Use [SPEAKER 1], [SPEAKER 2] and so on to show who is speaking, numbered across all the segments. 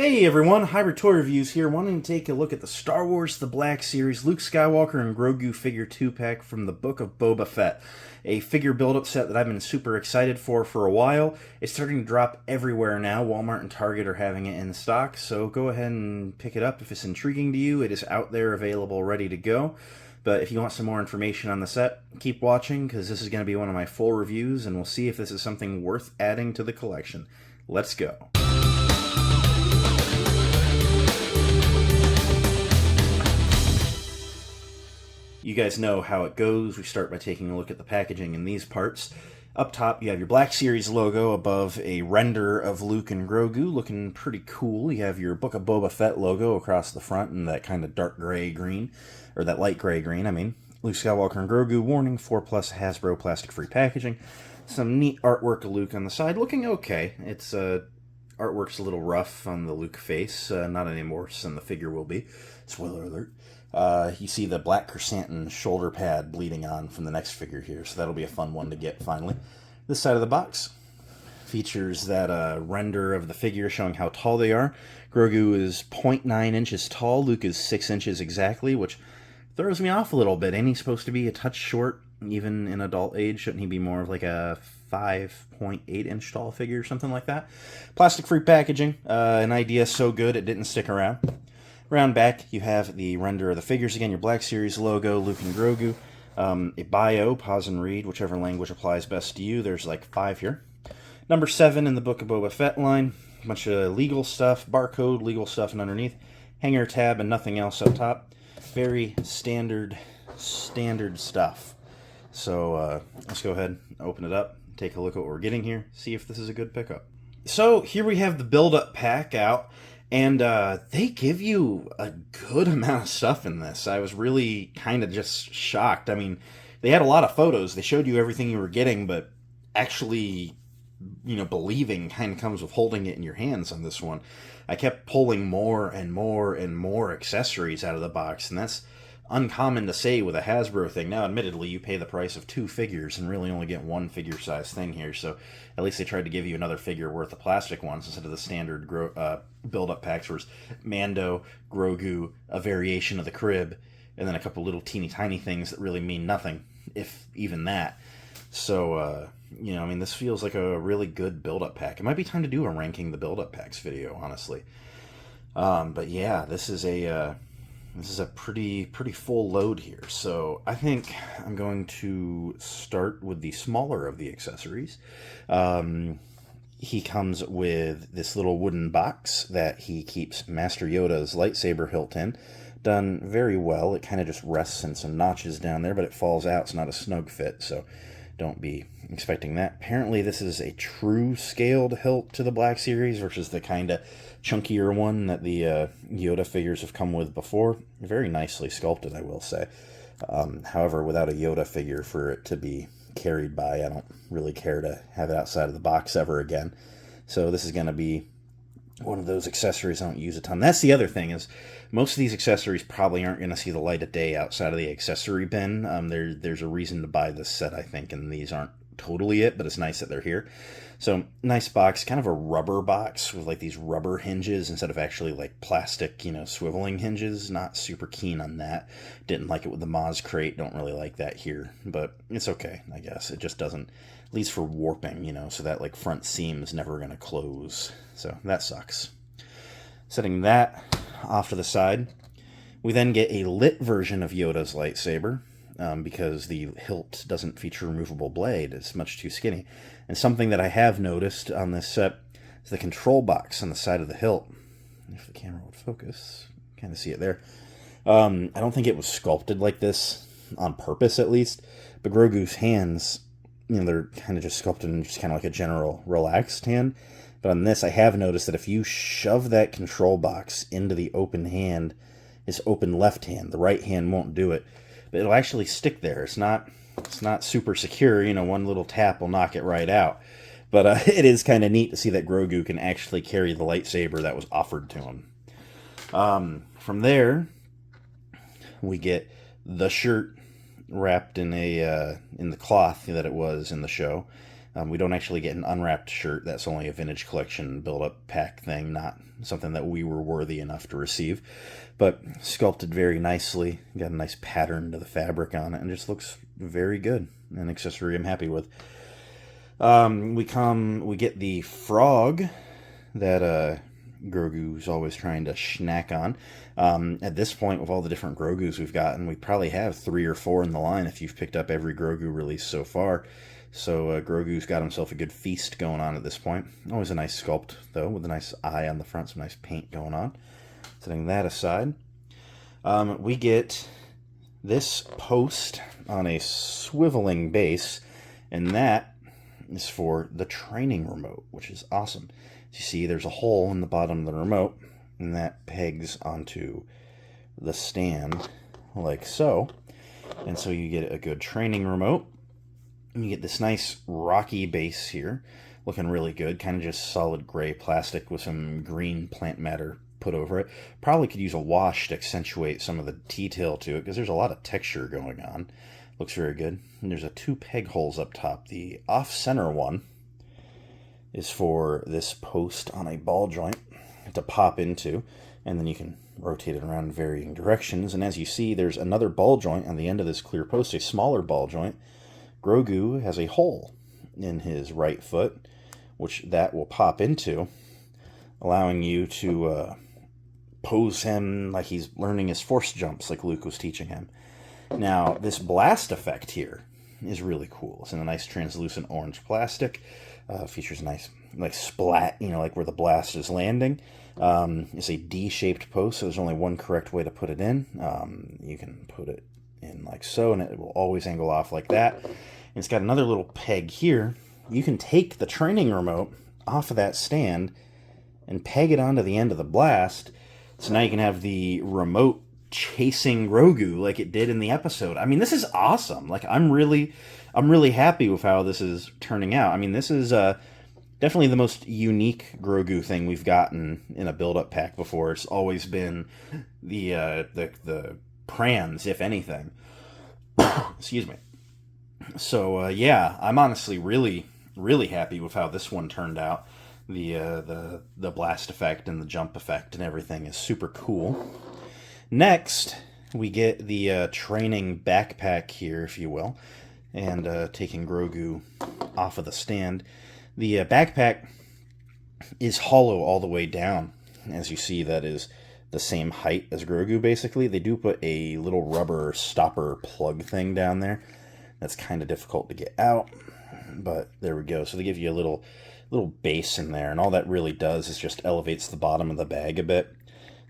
[SPEAKER 1] Hey everyone, Hybrid Toy Reviews here, wanting to take a look at the Star Wars The Black Series Luke Skywalker and Grogu figure 2-pack from the Book of Boba Fett. A figure build-up set that I've been super excited for a while. It's starting to drop everywhere now. Walmart and Target are having it in stock, so go ahead and pick it up if it's intriguing to you. It is out there, available, ready to go. But if you want some more information on the set, keep watching, because this is going to be one of my full reviews, and we'll see if this is something worth adding to the collection. Let's go. You guys know how it goes. We start by taking a look at the packaging in these parts. Up top, you have your Black Series logo above a render of Luke and Grogu, looking pretty cool. You have your Book of Boba Fett logo across the front in that kind of dark gray green, or that light gray green, I mean. Luke Skywalker and Grogu, warning, 4+ Hasbro plastic-free packaging. Some neat artwork of Luke on the side, looking okay. It's artwork's a little rough on the Luke face, not any more than the figure will be. Spoiler alert. You see the black chrysanthemum shoulder pad bleeding on from the next figure here, so that'll be a fun one to get finally. This side of the box features that render of the figure showing how tall they are. Grogu is 0.9 inches tall, Luke is 6 inches exactly, which throws me off a little bit. Ain't he supposed to be a touch short, even in adult age? Shouldn't he be more of like a 5.8 inch tall figure or something like that? Plastic-free packaging, an idea so good it didn't stick around. Around back, you have the render of the figures again, your Black Series logo, Luke and Grogu, a bio, pause and read, whichever language applies best to you. There's like 5 here. Number 7 in the Book of Boba Fett line, a bunch of legal stuff, barcode, legal stuff, and underneath, hanger tab, and nothing else up top. Very standard stuff. So let's go ahead and open it up, take a look at what we're getting here, see if this is a good pickup. So here we have the build-up pack out. And they give you a good amount of stuff in this. I was really kind of just shocked. I mean, they had a lot of photos. They showed you everything you were getting, but actually, believing kind of comes with holding it in your hands on this one. I kept pulling more and more and more accessories out of the box, and that's uncommon to say with a Hasbro thing. Now, admittedly, you pay the price of 2 figures and really only get 1 figure-size thing here, so at least they tried to give you another figure worth of plastic ones instead of the standard build-up packs where it's Mando, Grogu, a variation of the crib, and then a couple little teeny-tiny things that really mean nothing, if even that. So, this feels like a really good build-up pack. It might be time to do a ranking the build-up packs video, honestly. But yeah, this is a pretty full load here. So I think I'm going to start with the smaller of the accessories. He comes with this little wooden box that he keeps Master Yoda's lightsaber hilt in. Done very well. It kind of just rests in some notches down there, but it falls out. It's not a snug fit, so don't be expecting that. Apparently this is a true scaled hilt to the Black Series versus the kind of chunkier one that the Yoda figures have come with before. Very nicely sculpted, I will say. However, without a Yoda figure for it to be carried by, I don't really care to have it outside of the box ever again. So this is going to be one of those accessories I don't use a ton. That's the other thing, is most of these accessories probably aren't going to see the light of day outside of the accessory bin. There's a reason to buy this set, I think, and these aren't totally it, but it's nice that they're here. So, nice box, kind of a rubber box with like these rubber hinges instead of actually like plastic, swiveling hinges. Not super keen on that. Didn't like it with the Maz crate, don't really like that here, but it's okay, I guess. It just doesn't, at least for warping, so that like front seam is never going to close. So, that sucks. Setting that off to the side, we then get a lit version of Yoda's lightsaber. Because the hilt doesn't feature a removable blade. It's much too skinny. And something that I have noticed on this set is the control box on the side of the hilt. If the camera would focus, kind of see it there. I don't think it was sculpted like this on purpose, at least. But Grogu's hands, they're kind of just sculpted in just kind of like a general relaxed hand. But on this, I have noticed that if you shove that control box into the open hand, his open left hand, the right hand won't do it. But it'll actually stick there. It's not super secure. One little tap will knock it right out. But it is kind of neat to see that Grogu can actually carry the lightsaber that was offered to him. From there, we get the shirt wrapped in the cloth that it was in the show. We don't actually get an unwrapped shirt. That's only a vintage collection build-up pack thing, not something that we were worthy enough to receive. But sculpted very nicely. Got a nice pattern to the fabric on it, and just looks very good. An accessory I'm happy with. We get the frog that Grogu's always trying to snack on. At this point, with all the different Grogus we've gotten, we probably have 3 or 4 in the line if you've picked up every Grogu release so far. So Grogu's got himself a good feast going on at this point. Always a nice sculpt, though, with a nice eye on the front, some nice paint going on. Setting that aside, we get this post on a swiveling base, and that is for the training remote, which is awesome. As you see, there's a hole in the bottom of the remote, and that pegs onto the stand like so. And so you get a good training remote. And you get this nice rocky base here, looking really good, kind of just solid gray plastic with some green plant matter put over it. Probably could use a wash to accentuate some of the detail to it, because there's a lot of texture going on. Looks very good. And there's 2 peg holes up top. The off-center one is for this post on a ball joint to pop into, and then you can rotate it around in varying directions. And as you see, there's another ball joint on the end of this clear post, a smaller ball joint. Grogu has a hole in his right foot, which that will pop into, allowing you to pose him like he's learning his force jumps like Luke was teaching him. Now, this blast effect here is really cool. It's in a nice translucent orange plastic. Features a nice like splat, like where the blast is landing. It's a D-shaped post, so there's only one correct way to put it in. You can put it in like so, and it will always angle off like that. And it's got another little peg here. You can take the training remote off of that stand and peg it onto the end of the blast, so now you can have the remote chasing Grogu like it did in the episode. I mean, this is awesome. Like, I'm really happy with how this is turning out. I mean, this is definitely the most unique Grogu thing we've gotten in a build-up pack before. It's always been the Prans, if anything. Excuse me. So yeah, I'm honestly really happy with how this one turned out. The blast effect and the jump effect and everything is super cool. Next, we get the training backpack here, if you will, and taking Grogu off of the stand. The backpack is hollow all the way down. As you see, that is the same height as Grogu, basically. They do put a little rubber stopper plug thing down there. That's kind of difficult to get out, but there we go. So they give you a little base in there, and all that really does is just elevates the bottom of the bag a bit.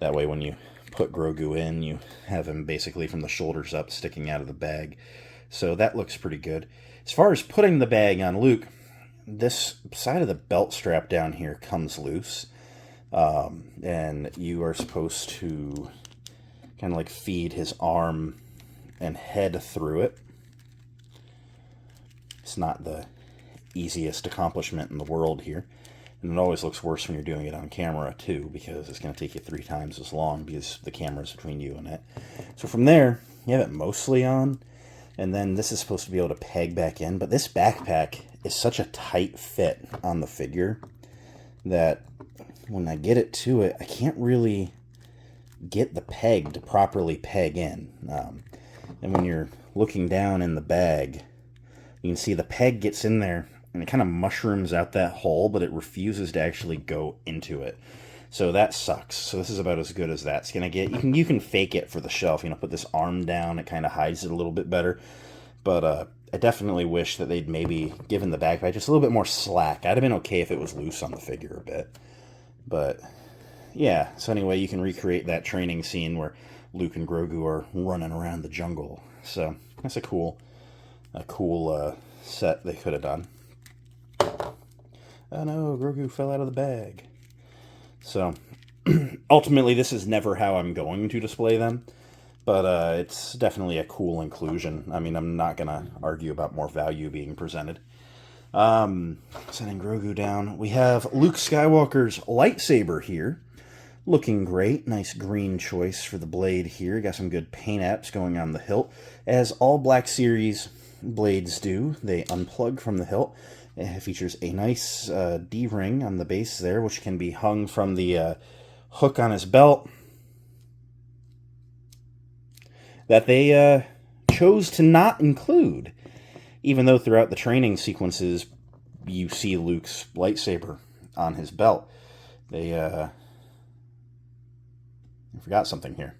[SPEAKER 1] That way when you put Grogu in, you have him basically from the shoulders up sticking out of the bag. So that looks pretty good. As far as putting the bag on Luke, this side of the belt strap down here comes loose. And you are supposed to kind of like feed his arm and head through it. It's not the easiest accomplishment in the world here. And it always looks worse when you're doing it on camera, too, because it's going to take you 3 times as long because the camera's between you and it. So from there, you have it mostly on, and then this is supposed to be able to peg back in. But this backpack is such a tight fit on the figure that when I get it to it, I can't really get the peg to properly peg in. And when you're looking down in the bag, you can see the peg gets in there, and it kind of mushrooms out that hole, but it refuses to actually go into it. So that sucks. So this is about as good as that's going to get. You can fake it for the shelf. Put this arm down. It kind of hides it a little bit better. But I definitely wish that they'd maybe given the backpack just a little bit more slack. I'd have been okay if it was loose on the figure a bit. But yeah, so anyway, you can recreate that training scene where Luke and Grogu are running around the jungle. So that's a cool set they could have done. Oh no, Grogu fell out of the bag. So, ultimately, this is never how I'm going to display them, but it's definitely a cool inclusion. I mean, I'm not going to argue about more value being presented. Setting Grogu down, we have Luke Skywalker's lightsaber here. Looking great. Nice green choice for the blade here. Got some good paint apps going on the hilt. As all Black Series blades do, they unplug from the hilt, It features a nice D-ring on the base there, which can be hung from the hook on his belt that they chose to not include, even though throughout the training sequences you see Luke's lightsaber on his belt. I forgot something here.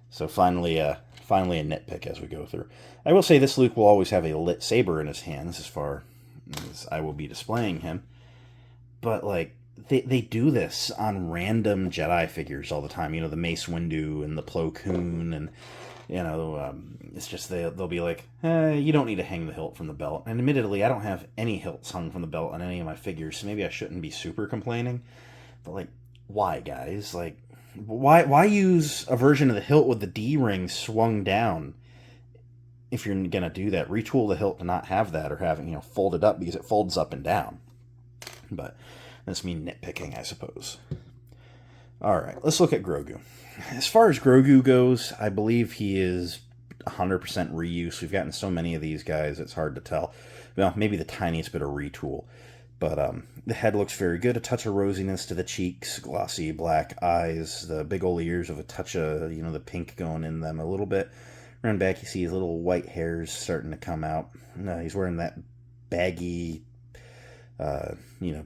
[SPEAKER 1] So finally a nitpick as we go through. I will say this Luke will always have a lit saber in his hands as far as I will be displaying him. But, like, they do this on random Jedi figures all the time. You know, the Mace Windu and the Plo Koon, and, you know, it's just they'll be like, you don't need to hang the hilt from the belt. And admittedly, I don't have any hilts hung from the belt on any of my figures, so maybe I shouldn't be super complaining. But, like, why, guys? Like, why use a version of the hilt with the D-ring swung down? If you're going to do that, retool the hilt to not have that, or have it, folded up, because it folds up and down. But that's me nitpicking, I suppose. Alright, let's look at Grogu. As far as Grogu goes, I believe he is 100% reuse. We've gotten so many of these guys, it's hard to tell. Well, maybe the tiniest bit of retool. But the head looks very good. A touch of rosiness to the cheeks, glossy black eyes, the big old ears with a touch of, the pink going in them a little bit. Around back, you see his little white hairs starting to come out. He's wearing that baggy,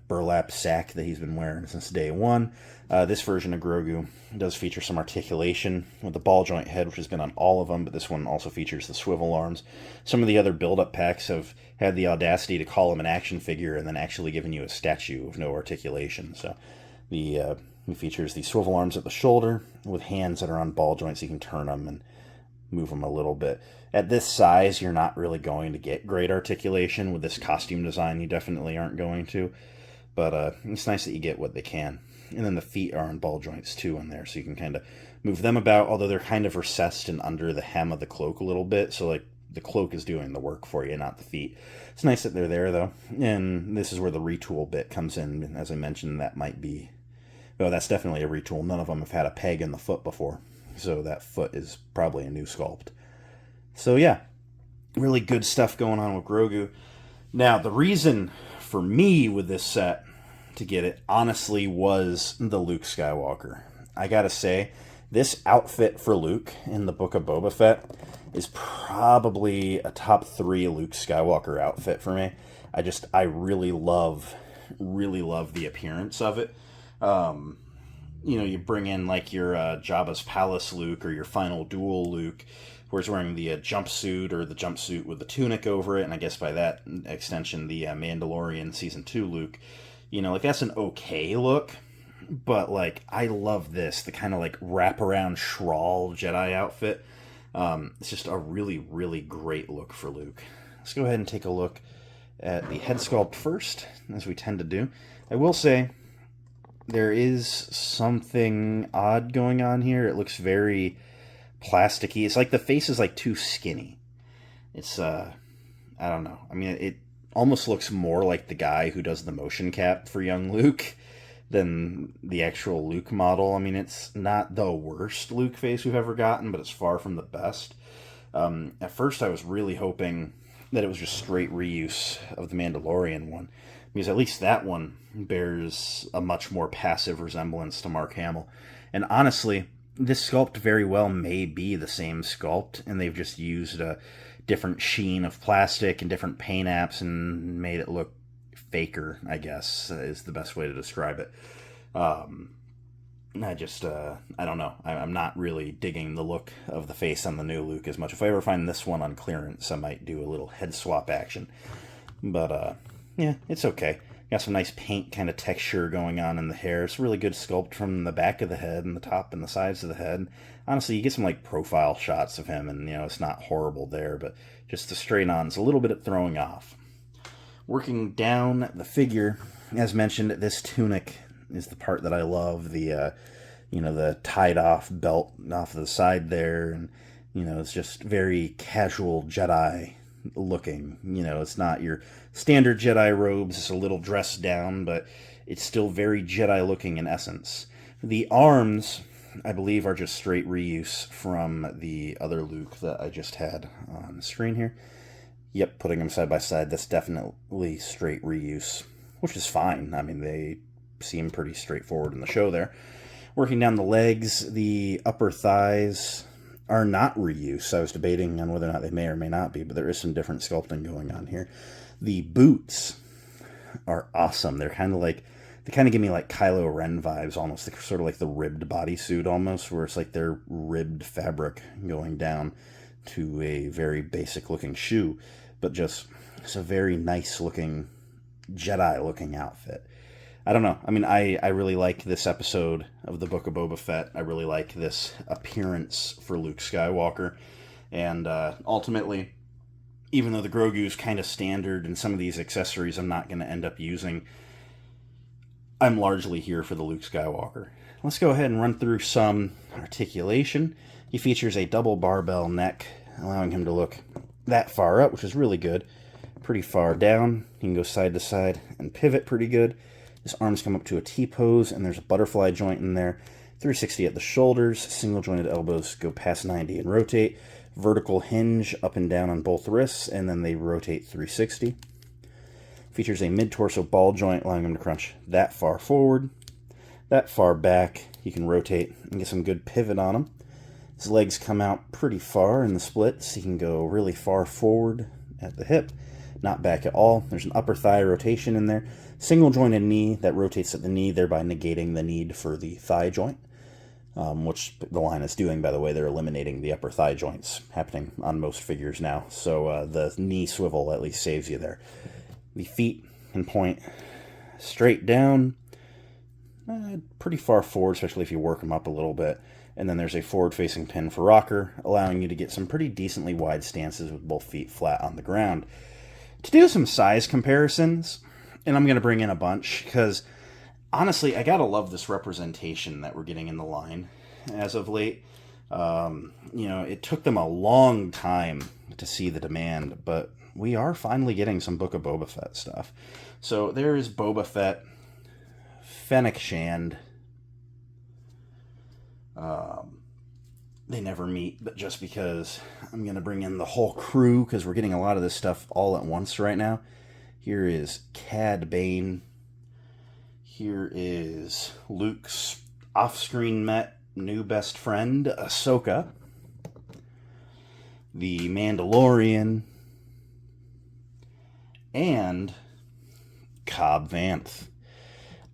[SPEAKER 1] burlap sack that he's been wearing since day one. This version of Grogu does feature some articulation with the ball joint head, which has been on all of them, but this one also features the swivel arms. Some of the other build-up packs have had the audacity to call him an action figure and then actually giving you a statue of no articulation. So he features the swivel arms at the shoulder with hands that are on ball joints, so you can turn them and move them a little bit. At this size, you're not really going to get great articulation. With this costume design, you definitely aren't going to. But it's nice that you get what they can. And then the feet are on ball joints too in there, so you can kind of move them about, although they're kind of recessed and under the hem of the cloak a little bit, so like the cloak is doing the work for you, not the feet. It's nice that they're there, though. And this is where the retool bit comes in. And as I mentioned, that might be... Well, that's definitely a retool. None of them have had a peg in the foot before, so that foot is probably a new sculpt. So yeah, really good stuff going on with Grogu. Now, the reason for me with this set to get it, honestly, was the Luke Skywalker. I gotta say, this outfit for Luke in the Book of Boba Fett is probably a top 3 Luke Skywalker outfit for me. I really love the appearance of it. You bring in like your Jabba's Palace Luke or your Final Duel Luke, where he's wearing the jumpsuit or the jumpsuit with the tunic over it, and I guess by that extension, the Mandalorian Season 2 Luke. That's an okay look, but, like, I love this, the kind of, like, wraparound Shrawl Jedi outfit. It's just a really, really great look for Luke. Let's go ahead and take a look at the head sculpt first, as we tend to do. I will say, there is something odd going on here. It looks very plasticky. It's like the face is, like, too skinny. It's, I don't know. I mean, it almost looks more like the guy who does the motion cap for young Luke than the actual Luke model. I mean, it's not the worst Luke face we've ever gotten, but it's far from the best. At first, I was really hoping that it was just straight reuse of the Mandalorian one, because at least that one bears a much more passive resemblance to Mark Hamill. And honestly, this sculpt very well may be the same sculpt, and they've just used a different sheen of plastic and different paint apps and made it look faker, I guess, is the best way to describe it. I don't know. I'm not really digging the look of the face on the new Luke as much. If I ever find this one on clearance, I might do a little head swap action. But, yeah, it's okay. Got some nice paint kind of texture going on in the hair. It's a really good sculpt from the back of the head and the top and the sides of the head. Honestly, you get some, like, profile shots of him, and, it's not horrible there, but just the straight-on's a little bit of throwing off. Working down the figure, as mentioned, this tunic is the part that I love. The tied-off belt off the side there, and, it's just very casual Jedi looking. It's not your standard Jedi robes. It's a little dressed down, but it's still very Jedi looking in essence. The arms, I believe, are just straight reuse from the other Luke that I just had on the screen here. Yep, putting them side by side, that's definitely straight reuse, which is fine. I mean, they seem pretty straightforward in the show there. Working down the legs, the upper thighs are not reuse. I was debating on whether or not they may or may not be, but there is some different sculpting going on here. The boots are awesome. They kind of give me like Kylo Ren vibes almost, sort of like the ribbed bodysuit almost, where it's like they're ribbed fabric going down to a very basic looking shoe, but just it's a very nice looking Jedi looking outfit. I don't know. I mean, I really like this episode of the Book of Boba Fett. I really like this appearance for Luke Skywalker. And ultimately, even though the Grogu is kind of standard and some of these accessories I'm not going to end up using, I'm largely here for the Luke Skywalker. Let's go ahead and run through some articulation. He features a double barbell neck, allowing him to look that far up, which is really good. Pretty far down. He can go side to side and pivot pretty good. His arms come up to a T-pose, and there's a butterfly joint in there. 360 at the shoulders. Single-jointed elbows go past 90 and rotate. Vertical hinge up and down on both wrists, and then they rotate 360. Features a mid-torso ball joint, allowing him to crunch that far forward, that far back. He can rotate and get some good pivot on him. His legs come out pretty far in the splits. He can go really far forward at the hip, not back at all. There's an upper thigh rotation in there. Single jointed knee that rotates at the knee, thereby negating the need for the thigh joint, which the line is doing, by the way. They're eliminating the upper thigh joints, happening on most figures now. So the knee swivel at least saves you there. The feet can point straight down, pretty far forward, especially if you work them up a little bit. And then there's a forward-facing pin for rocker, allowing you to get some pretty decently wide stances with both feet flat on the ground. To do some size comparisons, and I'm going to bring in a bunch, because honestly, I gotta love this representation that we're getting in the line as of late. It took them a long time to see the demand, but we are finally getting some Book of Boba Fett stuff. So there is Boba Fett, Fennec Shand. They never meet, but just because I'm going to bring in the whole crew, because we're getting a lot of this stuff all at once right now. Here is Cad Bane. Here is Luke's off-screen met new best friend, Ahsoka. The Mandalorian. And Cobb Vanth.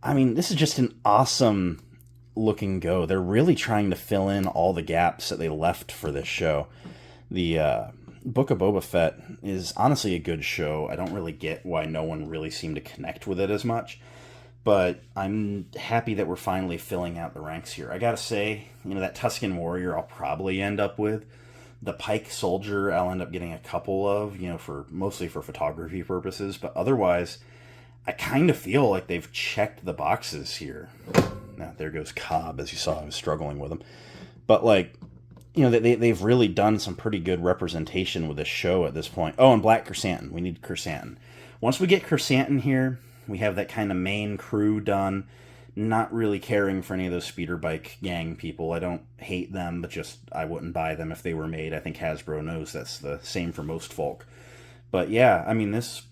[SPEAKER 1] I mean, this is just an awesome looking go. They're really trying to fill in all the gaps that they left for this show. The Book of Boba Fett is honestly a good show. I don't really get why no one really seemed to connect with it as much, but I'm happy that we're finally filling out the ranks here. I gotta say, that Tusken Warrior I'll probably end up with. The Pike Soldier I'll end up getting a couple of, mostly for photography purposes, but otherwise, I kind of feel like they've checked the boxes here. Now, there goes Cobb. As you saw, I was struggling with him. But, they've really done some pretty good representation with this show at this point. Oh, and Black Chrysanthemum. We need Chrysanthemum. Once we get Chrysanthemum here, we have that kind of main crew done. Not really caring for any of those speeder bike gang people. I don't hate them, but just I wouldn't buy them if they were made. I think Hasbro knows that's the same for most folk. But yeah, I mean, this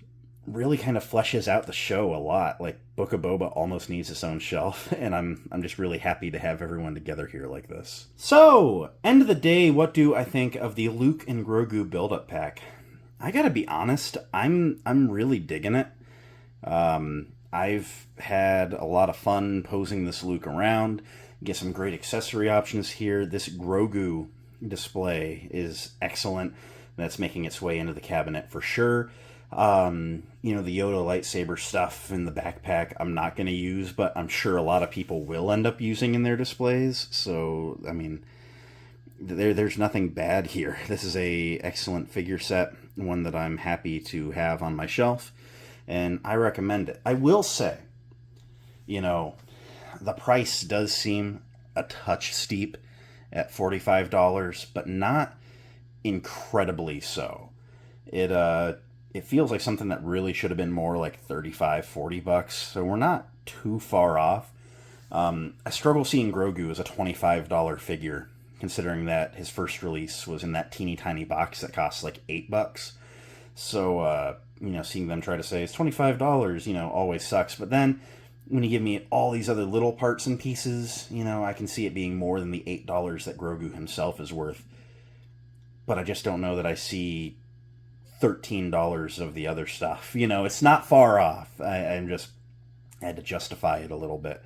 [SPEAKER 1] really kind of fleshes out the show a lot. Like, Book of Boba almost needs its own shelf, and I'm just really happy to have everyone together here like this. So, end of the day, what do I think of the Luke and Grogu build-up pack? I gotta be honest, I'm really digging it. I've had a lot of fun posing this Luke around. Get some great accessory options here. This Grogu display is excellent. That's making its way into the cabinet for sure. The Yoda lightsaber stuff in the backpack I'm not going to use, but I'm sure a lot of people will end up using in their displays. So, I mean, there's nothing bad here. This is a excellent figure set, one that I'm happy to have on my shelf, and I recommend it. I will say, the price does seem a touch steep at $45, but not incredibly so. It feels like something that really should have been more like $35-40, so we're not too far off. I struggle seeing Grogu as a $25 figure, considering that his first release was in that teeny tiny box that costs like $8. So, you know, seeing them try to say it's $25, you know, always sucks. But then when you give me all these other little parts and pieces, you know, I can see it being more than the $8 that Grogu himself is worth. But I just don't know that I see $13 of the other stuff. You know, it's not far off. I'm just I had to justify it a little bit.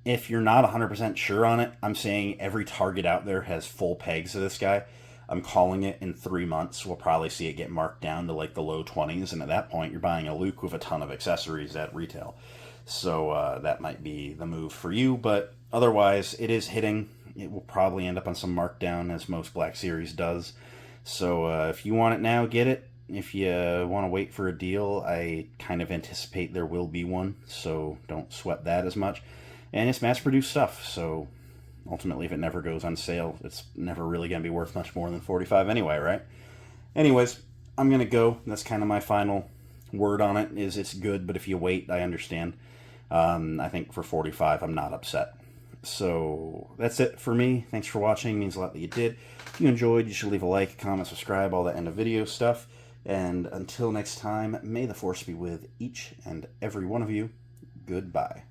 [SPEAKER 1] If you're not 100% sure on it, I'm saying every Target out there has full pegs of this guy. I'm calling it in 3 months. We'll probably see it get marked down to like the low 20s, and at that point, you're buying a Luke with a ton of accessories at retail. So that might be the move for you, but otherwise, it is hitting. It will probably end up on some markdown, as most Black Series does. So if you want it now, get it. If you want to wait for a deal, I kind of anticipate there will be one, so don't sweat that as much. And it's mass-produced stuff, so ultimately, if it never goes on sale, it's never really going to be worth much more than 45 anyway, right? Anyways, I'm going to go. That's kind of my final word on it, is it's good, but if you wait, I understand. I think for 45, I'm not upset. So that's it for me. Thanks for watching. It means a lot that you did. If you enjoyed, you should leave a like, comment, subscribe, all that end of video stuff. And until next time, may the Force be with each and every one of you. Goodbye.